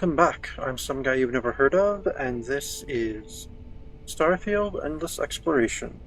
welcome back. I'm some guy you've never heard of, and this is Starfield Endless Exploration.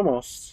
Almost.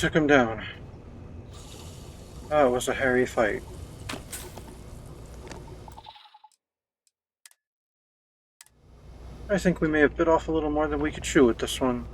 took him down. Oh, it was a hairy fight. I think we may have bit off a little more than we could chew with this one.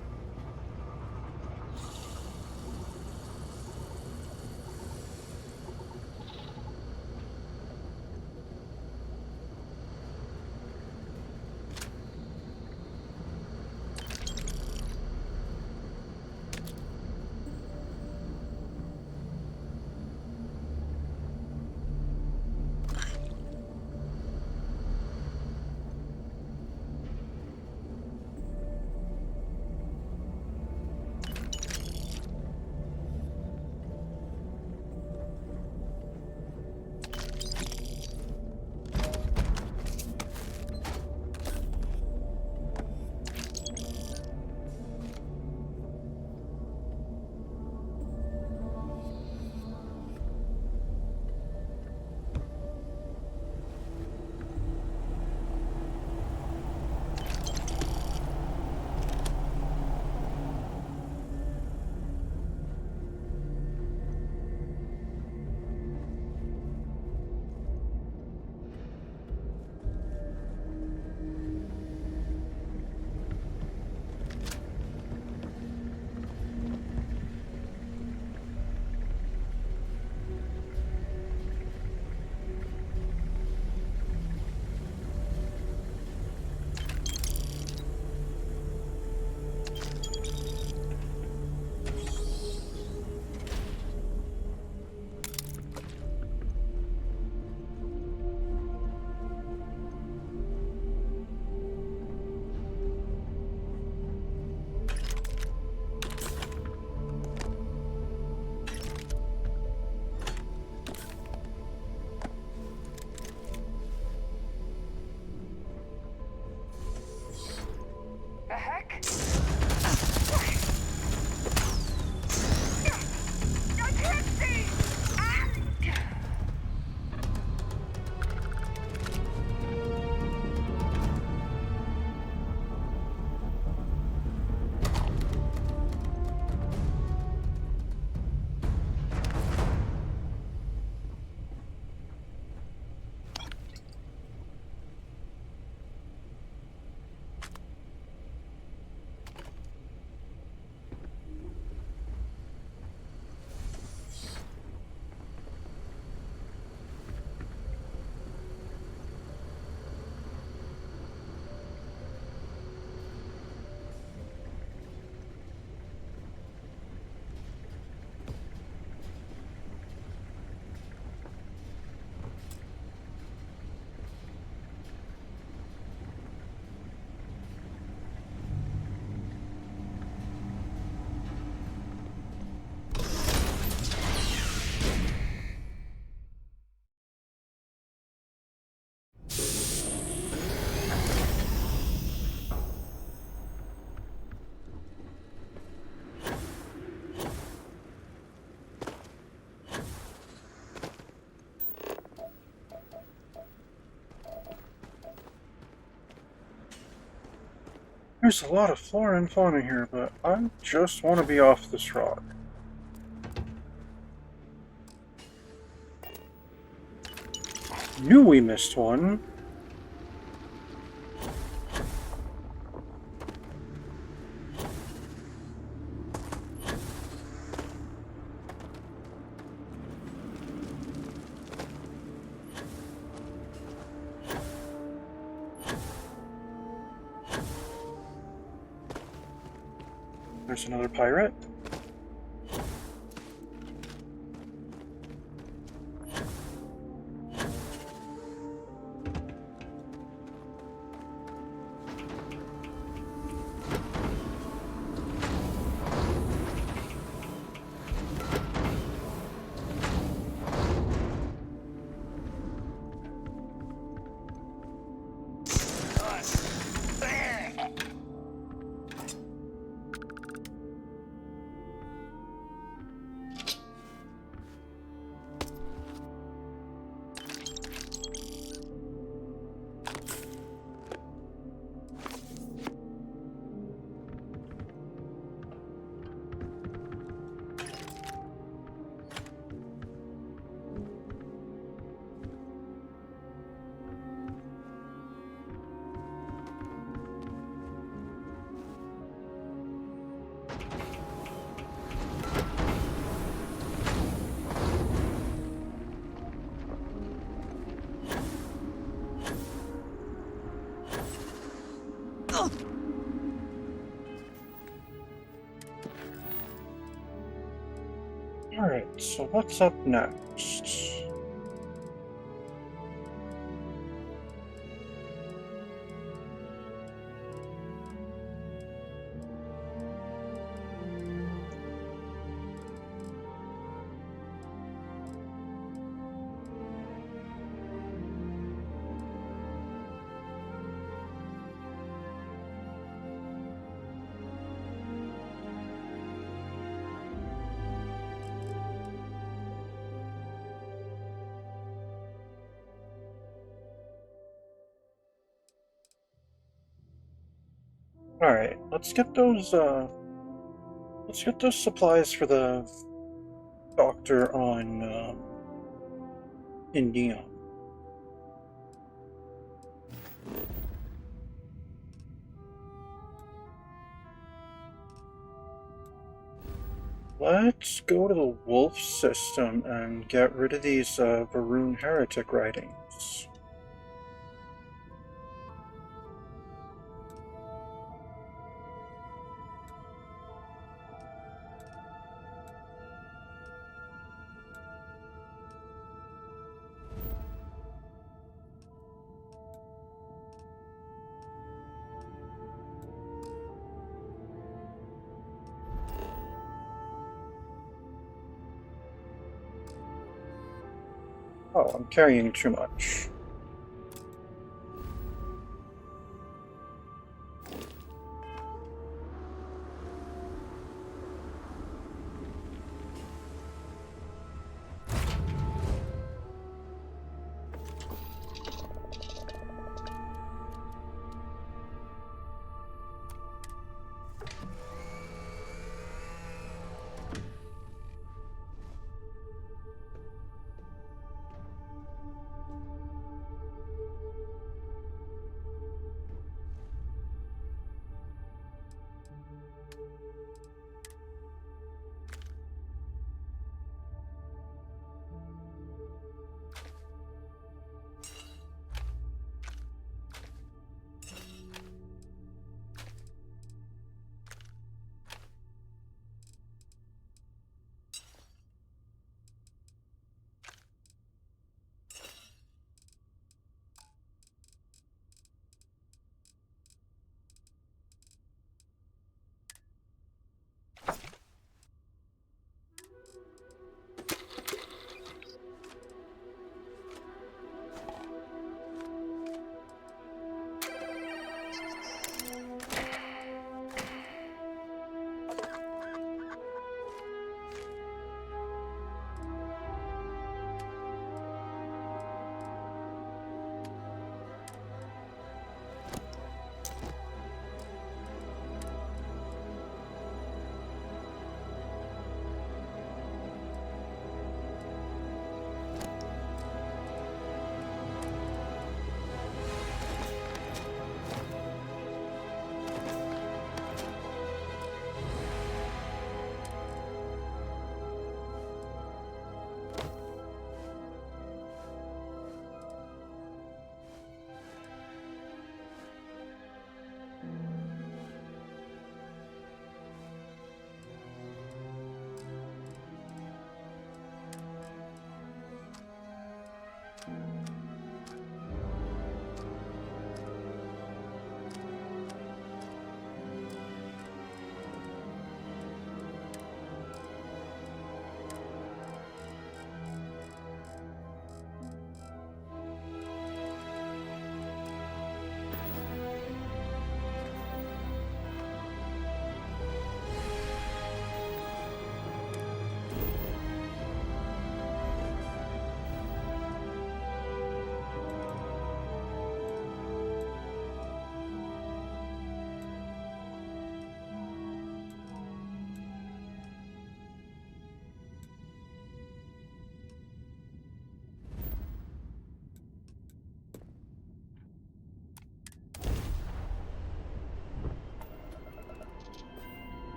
The heck? I can't see! There's a lot of flora and fauna here, but I just want to be off this rock. Knew we missed one. There's another pirate. Alright, so what's up next? Alright, let's get those supplies for the doctor on in Neon. Let's go to the Wolf system and get rid of these Varun heretic writings. Oh, I'm carrying too much.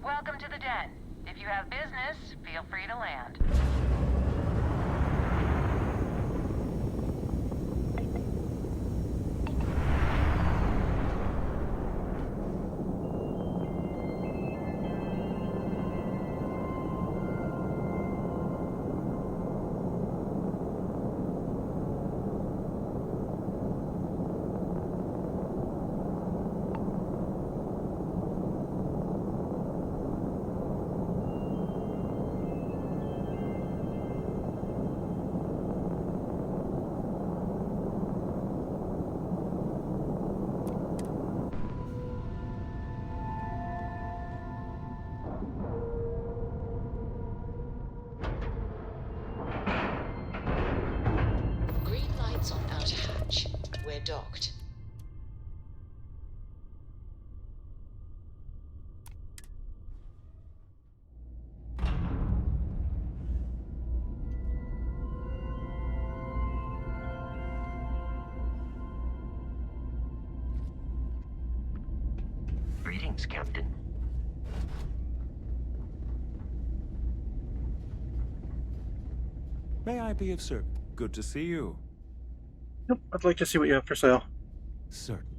Welcome to the den. If you have business, feel free to land. docked. Greetings, Captain. May I be of service? Good to see you. Yep, I'd like to see what you have for sale. Certainly.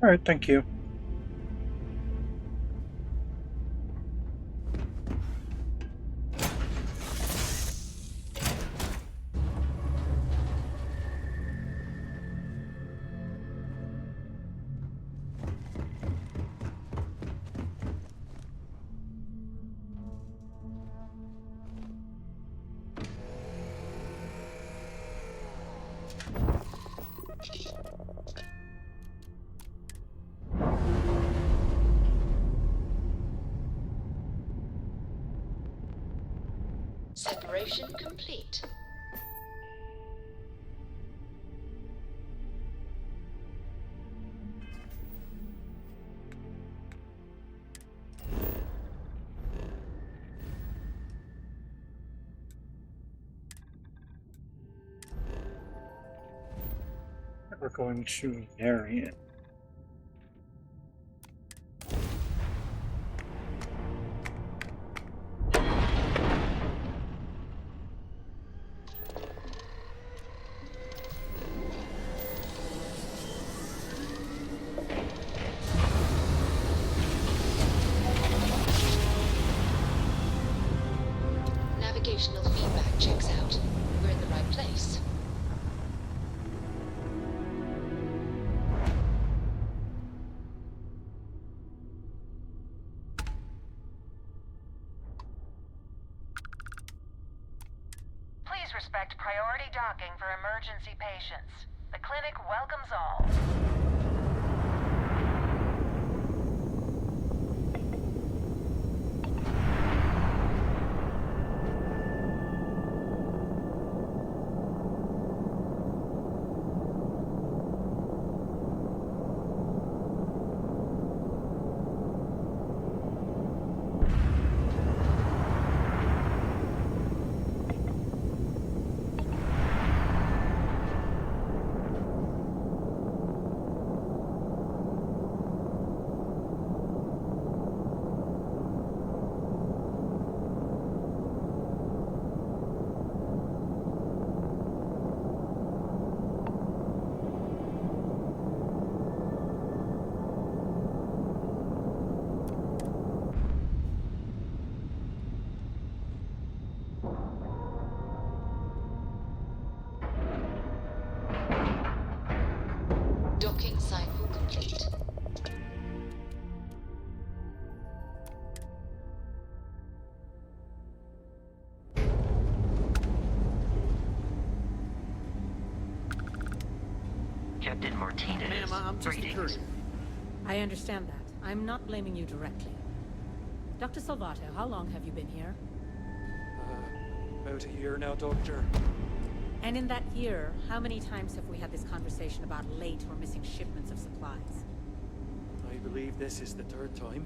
Alright, thank you. Separation complete. We're going to Variant. navigational feedback checks out. We're in the right place. Please respect priority docking for emergency patients. The clinic welcomes all. Docking cycle complete. Captain Martinez. Ma'am, I'm just a Greetings. courier. I understand that. I'm not blaming you directly. Dr. Salvato, how long have you been here? About a year now, Doctor. And in that year, how many times have we had this conversation about late or missing shipments of supplies? I believe this is the third time.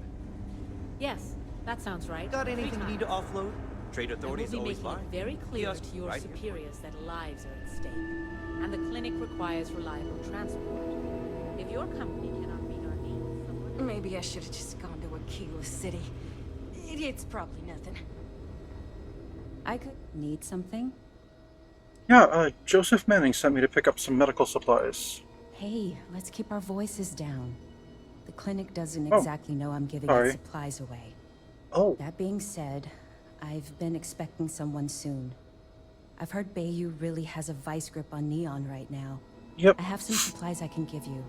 Yes, that sounds right. Got 3 anything you need to times. offload? Trade And authorities we'll be always making fine. it very clear Kiosk to your right here. superiors that lives are at stake, and the clinic requires reliable transport. If your company cannot meet our needs, someone... Maybe I should have just gone to a keyless city. It's probably nothing. I could need something. Yeah, Joseph Manning sent me to pick up some medical supplies. Hey, let's keep our voices down. The clinic doesn't Oh, exactly know I'm giving sorry. its supplies away. Oh, That being said, I've been expecting someone soon. I've heard Bayou really has a vice grip on Neon right now. yep. I have some supplies I can give you.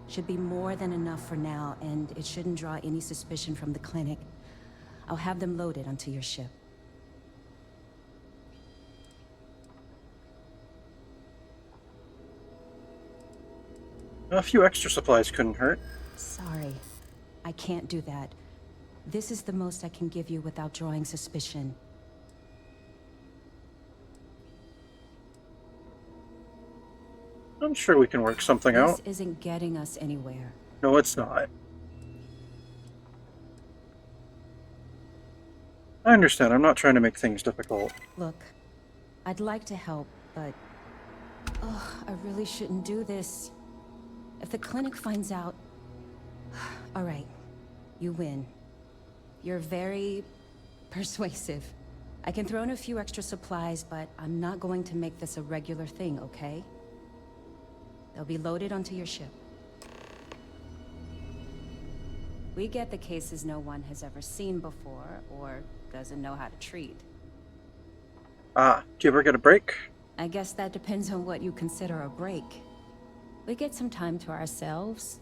Should be more than enough for now, and it shouldn't draw any suspicion from the clinic. I'll have them loaded onto your ship. A few extra supplies couldn't hurt. Sorry, I can't do that. This is the most I can give you without drawing suspicion. I'm sure we can work something This out. isn't getting us anywhere. No, it's not. I understand. I'm not trying to make things difficult. Look, I'd like to help, but... Ugh, I really shouldn't do this. If the clinic finds out... Alright, you win. You're very... persuasive. I can throw in a few extra supplies, but I'm not going to make this a regular thing, okay? They'll be loaded onto your ship. We get the cases no one has ever seen before, or doesn't know how to treat. Ah, do you ever get a break? I guess that depends on what you consider a break. We get some time to ourselves.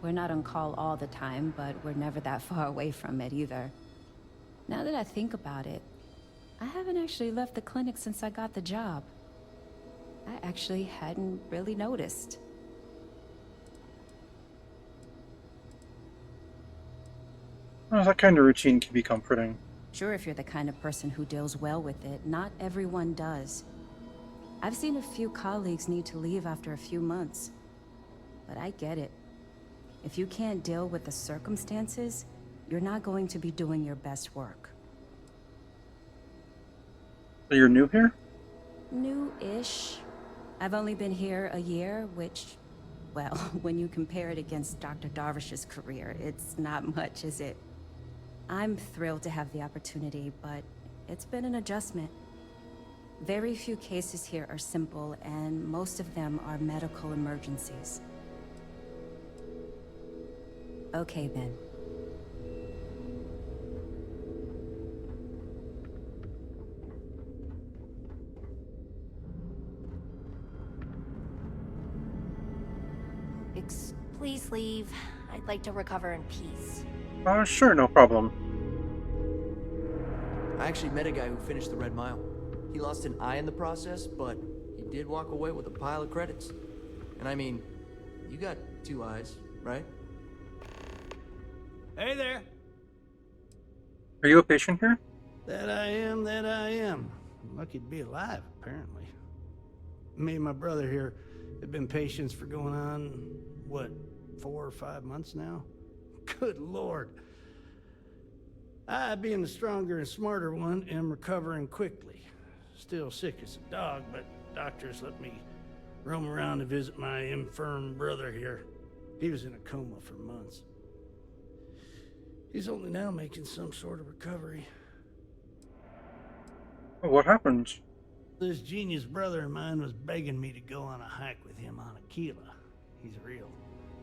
We're not on call all the time, but we're never that far away from it either. Now that I think about it, I haven't actually left the clinic since I got the job. I actually hadn't really noticed. Oh, that kind of routine can be comforting. Sure, if you're the kind of person who deals well with it, not everyone does. I've seen a few colleagues need to leave after a few months. But I get it. If you can't deal with the circumstances, you're not going to be doing your best work. So you're new here? New-ish. I've only been here a year, which, well, when you compare it against Dr. Darvish's career, it's not much, is it? I'm thrilled to have the opportunity, but it's been an adjustment. Very few cases here are simple, and most of them are medical emergencies. Okay, then. please leave? I'd like to recover in peace. Sure, no problem. I actually met a guy who finished the Red Mile. He lost an eye in the process, but he did walk away with a pile of credits. And I mean, you got 2 eyes, right? Hey there. Are you a patient here? That I am. Lucky to be alive, apparently. Me and my brother here have been patients for going on, what, 4 or 5 months now? Good Lord. I, being the stronger and smarter one, am recovering quickly. Still sick as a dog, but doctors let me roam around to visit my infirm brother here. He was in a coma for months. He's only now making some sort of recovery. What happened? This genius brother of mine was begging me to go on a hike with him on Aquila. He's a real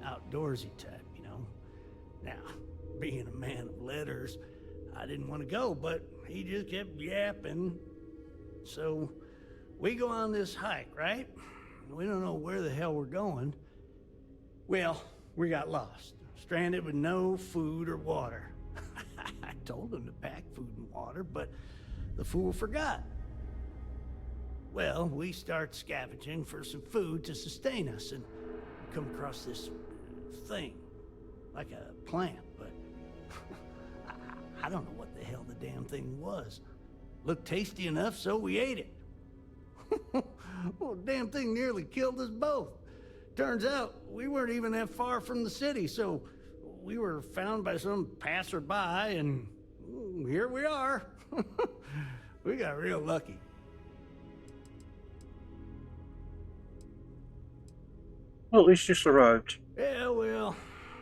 outdoorsy type, you know. Now, being a man of letters, I didn't want to go, but he just kept yapping. So, we go on this hike, right? We don't know where the hell we're going. Well, we got lost, stranded with no food or water. I told him to pack food and water, but the fool forgot. Well, we start scavenging for some food to sustain us, and we come across this thing, like a plant, but I don't know what the hell the damn thing was. Looked tasty enough, so we ate it. Well, the damn thing nearly killed us both. Turns out, we weren't even that far from the city, so we were found by some passerby, and here we are. We got real lucky. Well, at least you survived. Yeah, well,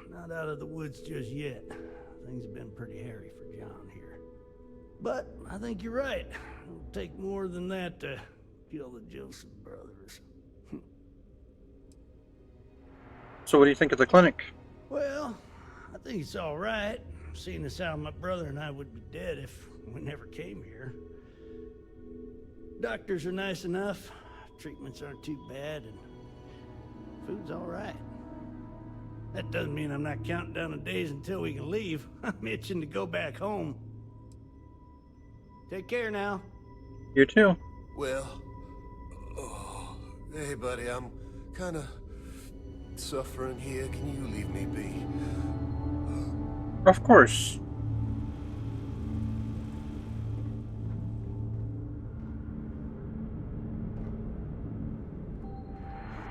not out of the woods just yet. Things have been pretty hairy for John here. But I think you're right. It'll take more than that to kill the Joseph brothers. So what do you think of the clinic? Well, I think it's all right, seeing as how my brother and I would be dead if we never came here. Doctors are nice enough, treatments aren't too bad, and food's all right. That doesn't mean I'm not counting down the days until we can leave. I'm itching to go back home. Take care now. You too. Well, hey buddy, I'm kinda suffering here. Can you leave me be? Of course.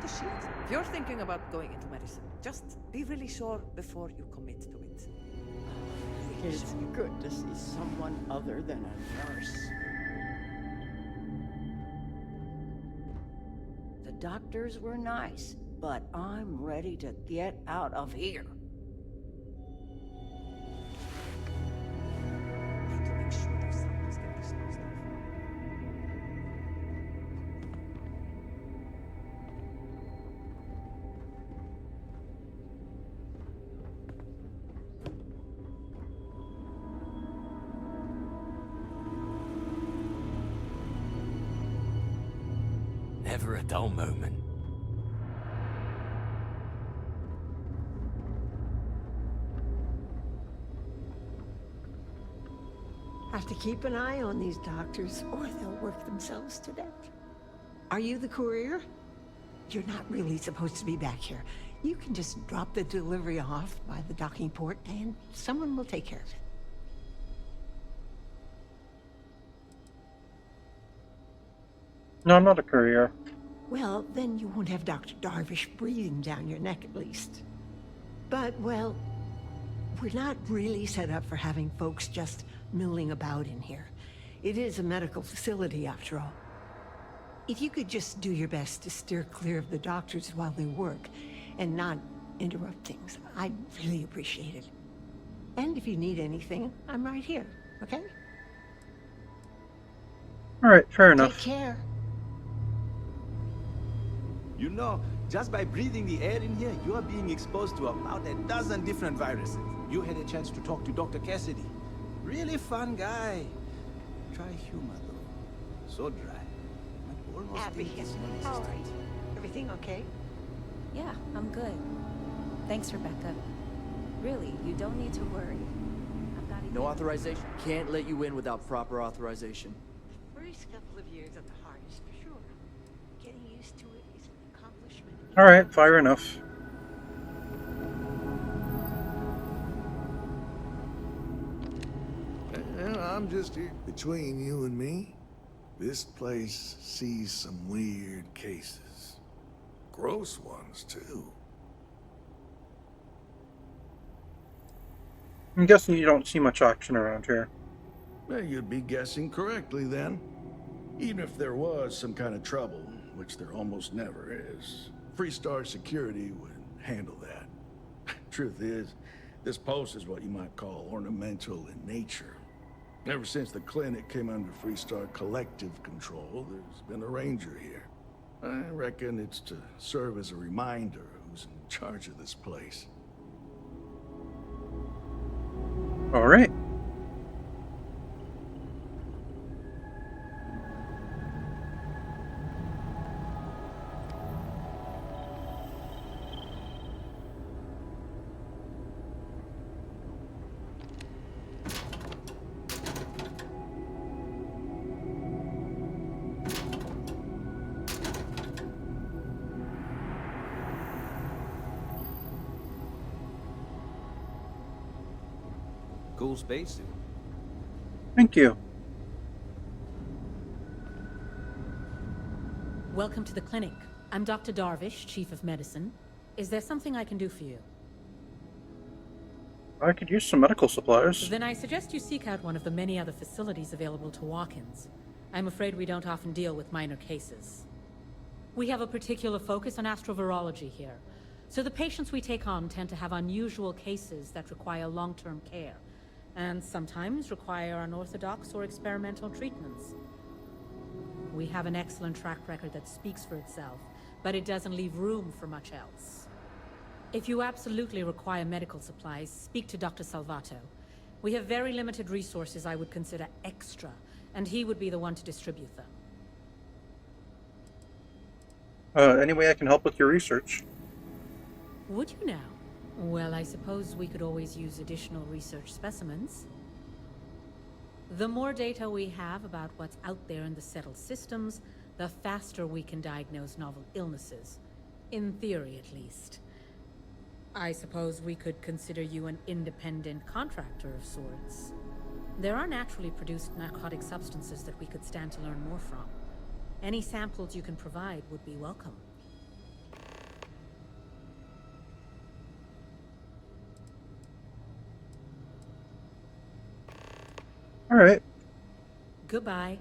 If you're thinking about going into medicine, just be really sure before you commit to it. It's good to see someone other than a nurse. The doctors were nice, but I'm ready to get out of here. Need to make sure those samples get disposed of. Never a dull moment. Have to keep an eye on these doctors, or they'll work themselves to death. Are you the courier? You're not really supposed to be back here. You can just drop the delivery off by the docking port, and someone will take care of it. No, I'm not a courier. Well, then you won't have Dr. Darvish breathing down your neck, at least. But, well, we're not really set up for having folks just milling about in here. It is a medical facility, after all. If you could just do your best to steer clear of the doctors while they work, and not interrupt things, I'd really appreciate it. And if you need anything, I'm right here, okay? Alright, fair enough. Take care. You know, just by breathing the air in here, you are being exposed to about a dozen different viruses. You had a chance to talk to Dr. Cassidy. Really fun guy. Try humor, though. So dry. But almost Abby, think it's how are non-existent. you? Everything okay? Yeah, I'm good. Thanks, Rebecca. Really, you don't need to worry. I've got No authorization. Can't let you in without proper authorization. First couple of years are the hardest for sure. Getting used to it is an accomplishment. Alright, fire enough. I'm just here. Between you and me, this place sees some weird cases. Gross ones, too. I'm guessing you don't see much action around here. Well, you'd be guessing correctly then. Even if there was some kind of trouble, which there almost never is, Freestar Security would handle that. Truth is, this post is what you might call ornamental in nature. Ever since the clinic came under Freestar collective control, there's been a ranger here. I reckon it's to serve as a reminder who's in charge of this place. Alright. Cool spacesuit. Thank you. Welcome to the clinic. I'm Dr. Darvish, Chief of Medicine. Is there something I can do for you? I could use some medical supplies. Then I suggest you seek out one of the many other facilities available to walk-ins. I'm afraid we don't often deal with minor cases. We have a particular focus on astrovirology here, so the patients we take on tend to have unusual cases that require long-term care, and sometimes require unorthodox or experimental treatments. We have an excellent track record that speaks for itself, but it doesn't leave room for much else. If you absolutely require medical supplies, speak to Dr. Salvato. We have very limited resources I would consider extra, and he would be the one to distribute them. Any way I can help with your research? Would you now? Well, I suppose we could always use additional research specimens. The more data we have about what's out there in the settled systems, the faster we can diagnose novel illnesses. In theory, at least. I suppose we could consider you an independent contractor of sorts. There are naturally produced narcotic substances that we could stand to learn more from. Any samples you can provide would be welcome. All right. Goodbye.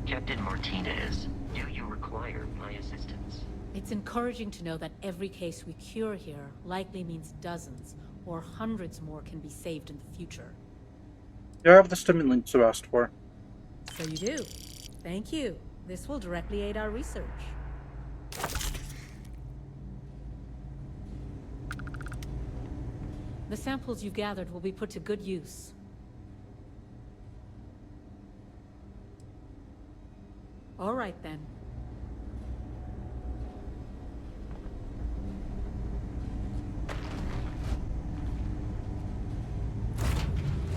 Captain Martinez, do you require my assistance? It's encouraging to know that every case we cure here likely means dozens or hundreds more can be saved in the future. You have the stimulants you asked for. So you do. Thank you. This will directly aid our research. The samples you've gathered will be put to good use. All right, then.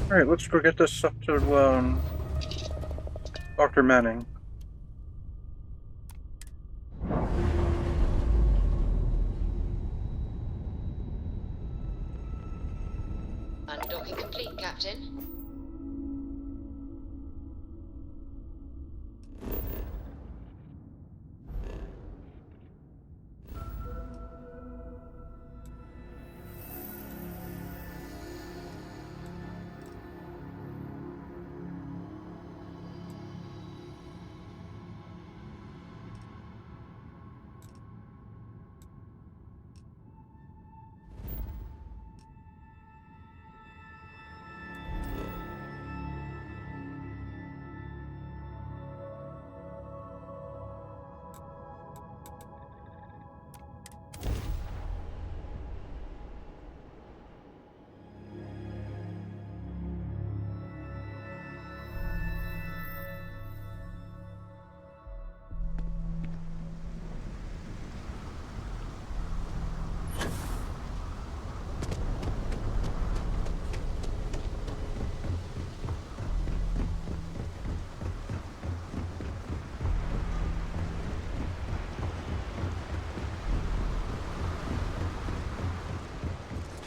Alright, let's go get this up to, Dr. Manning. Undocking complete, Captain.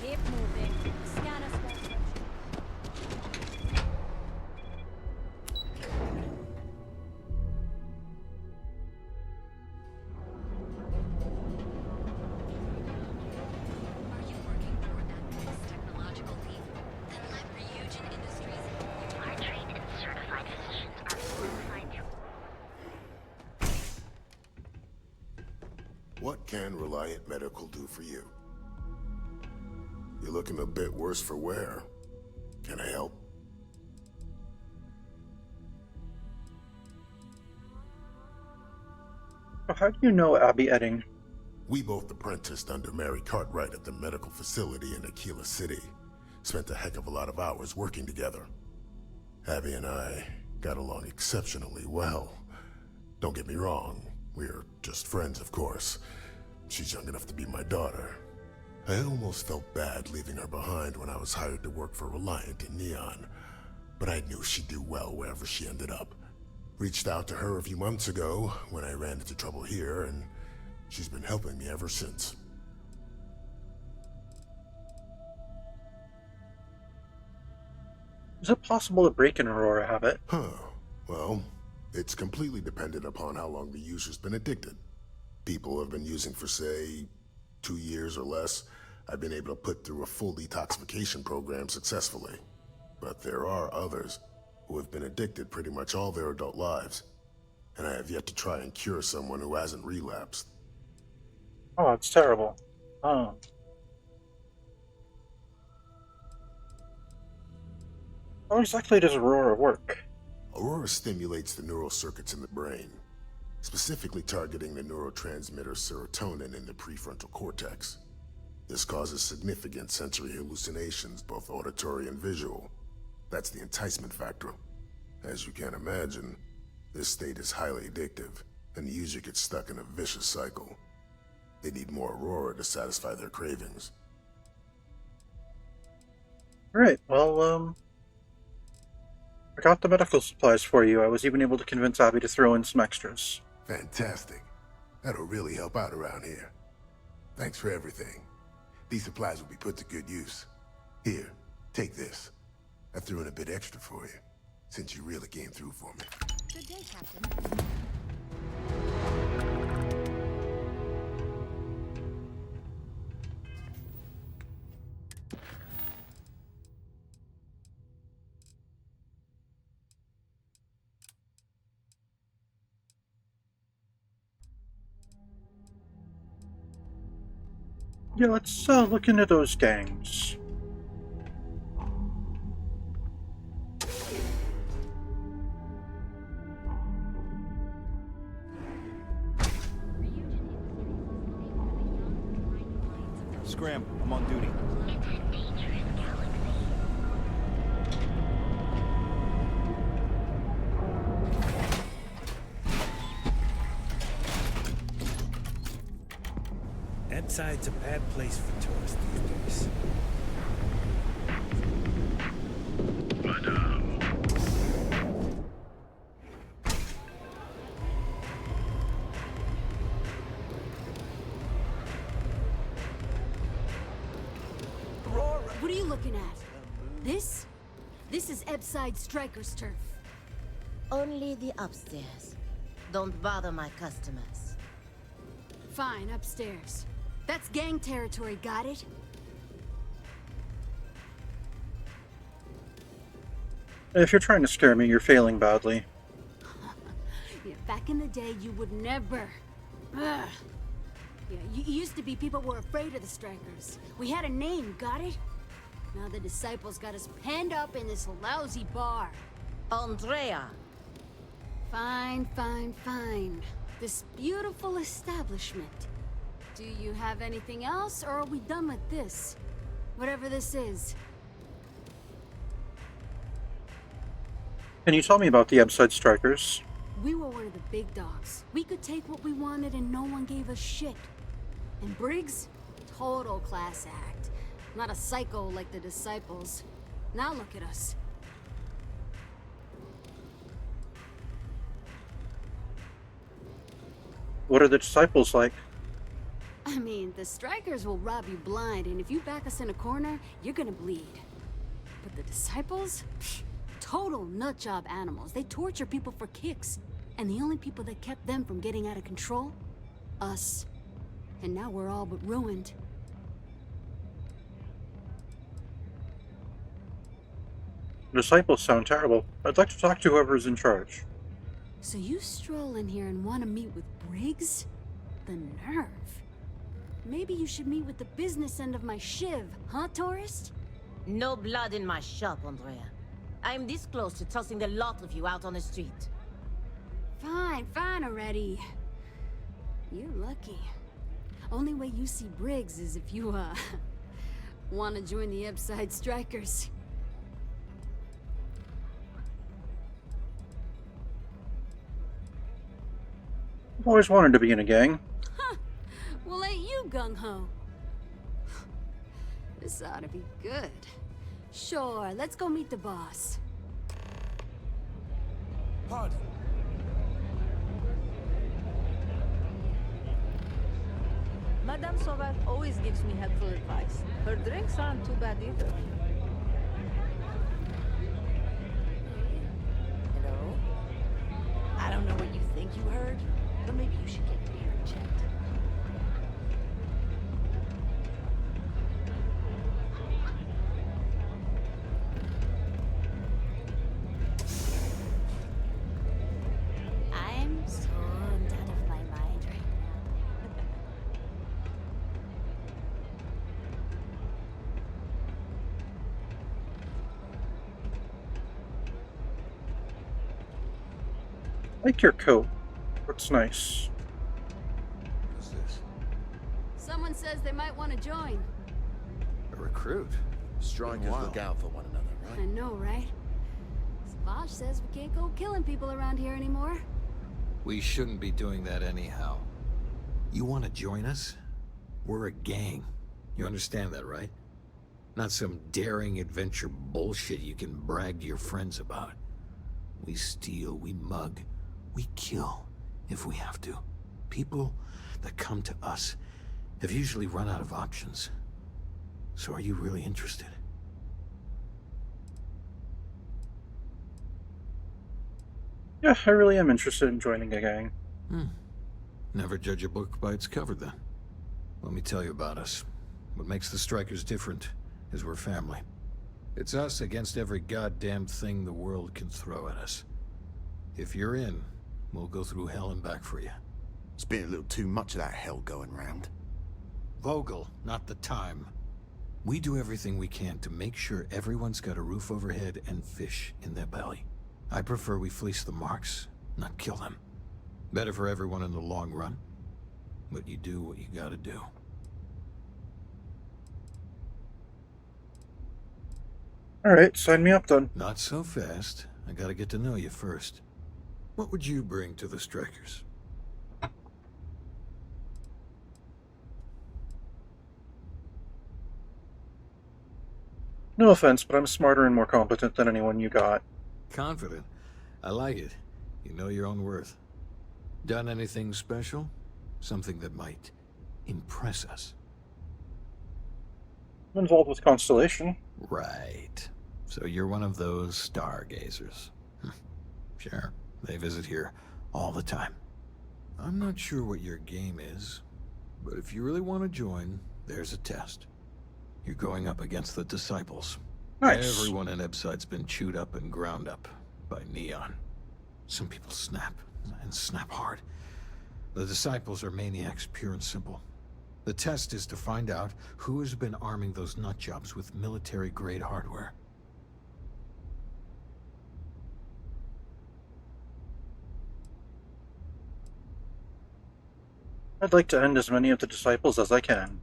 Keep moving. Scan us one. Are you working for that next technological leap? Then let Ryujin Industries. Our trained and certified physicians are qualified to. What can Reliant Medical do for you? You're looking a bit worse for wear. Can I help? How do you know Abby Edding? We both apprenticed under Mary Cartwright at the medical facility in Aquila City. Spent a heck of a lot of hours working together. Abby and I got along exceptionally well. Don't get me wrong, we're just friends, of course. She's young enough to be my daughter. I almost felt bad leaving her behind when I was hired to work for Reliant in Neon, but I knew she'd do well wherever she ended up. Reached out to her a few months ago when I ran into trouble here, and she's been helping me ever since. Is it possible to break an Aurora habit? Well, it's completely dependent upon how long the user's been addicted. People have been using for, say, 2 years or less. I've been able to put through a full detoxification program successfully. But there are others who have been addicted pretty much all their adult lives. And I have yet to try and cure someone who hasn't relapsed. Oh, it's terrible. Oh. How exactly does Aurora work? Aurora stimulates the neural circuits in the brain, specifically targeting the neurotransmitter serotonin in the prefrontal cortex. This causes significant sensory hallucinations, both auditory and visual. That's the enticement factor. As you can imagine, this state is highly addictive, and the user gets stuck in a vicious cycle. They need more Aurora to satisfy their cravings. Alright, well, I got the medical supplies for you. I was even able to convince Abby to throw in some extras. Fantastic. That'll really help out around here. Thanks for everything. These supplies will be put to good use. Here, take this. I threw in a bit extra for you, since you really came through for me. Good day, Captain. Yeah, let's look into those gangs. Scram, I'm on duty. It's a dangerous galaxy. Ebbside's a bad place for tourists these days. What are you looking at? This? This is Ebbside Striker's turf. Only the upstairs. Don't bother my customers. Fine, upstairs. That's gang territory, got it? If you're trying to scare me, you're failing badly. Yeah, back in the day, you would never. Ugh. Yeah, you used to be people were afraid of the Strikers. We had a name, got it? Now the Disciples got us penned up in this lousy bar. Andrea! Fine, fine, fine. This beautiful establishment. Do you have anything else, or are we done with this? Whatever this is. Can you tell me about the Ebbside Strikers? We were one of the big dogs. We could take what we wanted and no one gave us shit. And Briggs? Total class act. Not a psycho like the Disciples. Now look at us. What are the Disciples like? I mean, the Strikers will rob you blind, and if you back us in a corner, you're gonna bleed. But the Disciples? Pfft, total nutjob animals. They torture people for kicks. And the only people that kept them from getting out of control? Us. And now we're all but ruined. The Disciples sound terrible. I'd like to talk to whoever's in charge. So you stroll in here and want to meet with Briggs? The nerve. Maybe you should meet with the business end of my shiv, huh, tourist? No blood in my shop, Andrea. I'm this close to tossing the lot of you out on the street. Fine, fine already. You're lucky. Only way you see Briggs is if you, want to join the Ebbside Strikers. I've always wanted to be in a gang. Huh. Well, ain't you gung-ho? This ought to be good. Sure, let's go meet the boss. Pardon. Madame Sauvage always gives me helpful advice. Her drinks aren't too bad either. Hello? I don't know what you think you heard, but maybe you should get your hearing checked. I'm so out of my mind right I like your coat. Looks nice. Who's this? Someone says they might want to join. A recruit? Strikers look out for one another, right? I know, right? Savage says we can't go killing people around here anymore. We shouldn't be doing that anyhow. You want to join us? We're a gang. You understand that, right? Not some daring adventure bullshit you can brag to your friends about. We steal, we mug, we kill, if we have to. People that come to us have usually run out of options. So are you really interested? Yeah, I really am interested in joining a gang. Never judge a book by its cover, then. Let me tell you about us. What makes the Strikers different is we're family. It's us against every goddamn thing the world can throw at us. If you're in, we'll go through hell and back for you. It's been a little too much of that hell going round. Vogel, not the time. We do everything we can to make sure everyone's got a roof overhead and fish in their belly. I prefer we fleece the marks, not kill them. Better for everyone in the long run. But you do what you gotta do. Alright, sign me up then. Not so fast. I gotta get to know you first. What would you bring to the Strikers? No offense, but I'm smarter and more competent than anyone you got. Confident. I like it. You know your own worth. Done anything special? Something that might impress us? I'm involved with Constellation. Right. So you're one of those stargazers. Sure. They visit here all the time. I'm not sure what your game is, but if you really want to join, there's a test. You're going up against the Disciples. Nice. Everyone in Ebside's been chewed up and ground up by Neon. Some people snap, and snap hard. The Disciples are maniacs, pure and simple. The test is to find out who has been arming those nutjobs with military-grade hardware. I'd like to end as many of the Disciples as I can.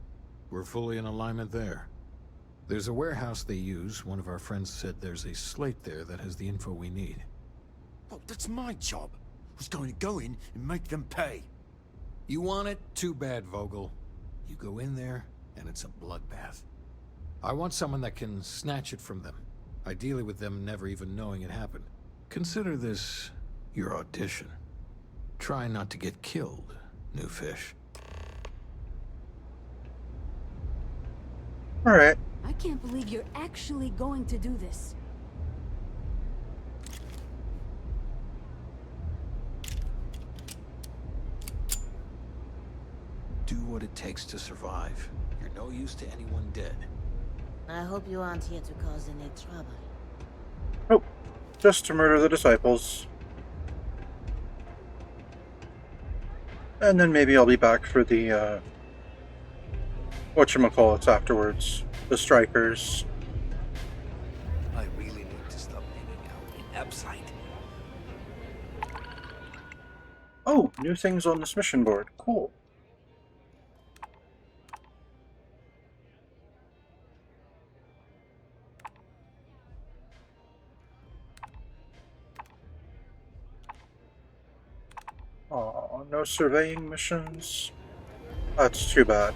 We're fully in alignment there. There's a warehouse they use. One of our friends said there's a slate there that has the info we need. Well, that's my job. I was going to go in and make them pay. You want it? Too bad, Vogel. You go in there, and it's a bloodbath. I want someone that can snatch it from them. Ideally with them never even knowing it happened. Consider this your audition. Try not to get killed, new fish. Alright. I can't believe you're actually going to do this. Do what it takes to survive. You're no use to anyone dead. I hope you aren't here to cause any trouble. Nope. Just to murder the Disciples. And then maybe I'll be back for the, whatchamacallits afterwards. The Strikers. I really need to stop hanging out in Ebside. Oh, new things on this mission board. Cool. Aw, no surveying missions? That's too bad.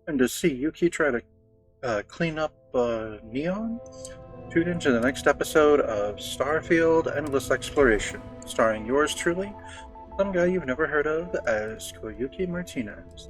And to see Yuki try to clean up Neon, tune into the next episode of Starfield Endless Exploration, starring yours truly, some guy you've never heard of as Koyuki Martinez.